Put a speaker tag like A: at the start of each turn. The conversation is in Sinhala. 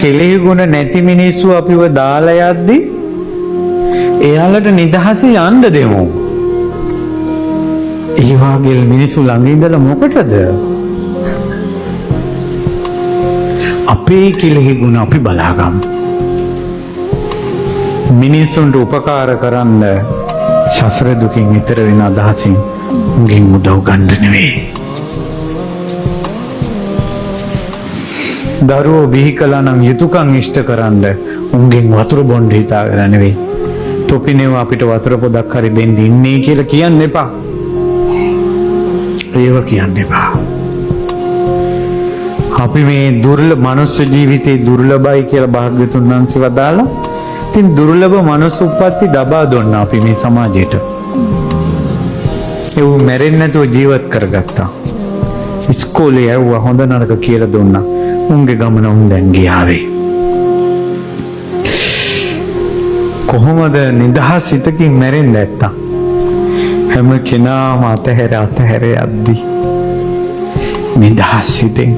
A: කෙලෙහි ගුණ නැති මිනිස්සු අපිව දාලා යද්දි එයාලට නිදහසේ යන්න දෙමු. ඒ වගේ මිනිස්සු ළඟ ඉඳලා මොකටද? අපේ කෙලෙහි ගුණ අපි බලාගමු. මිනිස්සුන්ට උපකාර කරන්න සසර දුකින් ඈතර වෙන අදහසින් උන්ගෙන් උදව් ගන්න නෙවෙයි. දරුවෝ බිහි කළා නම් යුතුයකම් ඉෂ්ට කරන්න උන්ගෙන් වතුර බොන්න හිතාගෙන නෙවෙයි. තොපිනේව අපිට වතුර පොඩක් හරි දෙන්න ඉන්නේ කියලා කියන්න එපා. ඒව කියන්න එපා. අපි මේ දුර්ලභ මනුෂ්‍ය ජීවිතේ දුර්ලභයි කියලා භාග්‍යතුන් වහන්සේ වදාලා. ඉතින් දුර්ලභ මනුෂ්‍ය උප්පත්ති ලබා දුන්නා අපි මේ සමාජයට. ඒව මැරෙන්නේ නැතුව ජීවත් කරගත්තා. ඉස්කෝලේ යවුවා හොඳ නරක කියලා දුන්නා. උන්ගේ ගමන උන් දැන් ගියාවේ. කොහොමද නිදහස් හිතකින් මැරෙන්නේ නැත්තම්? හැම කෙනාම අතහැර යද්දි නිදහස් හිතෙන්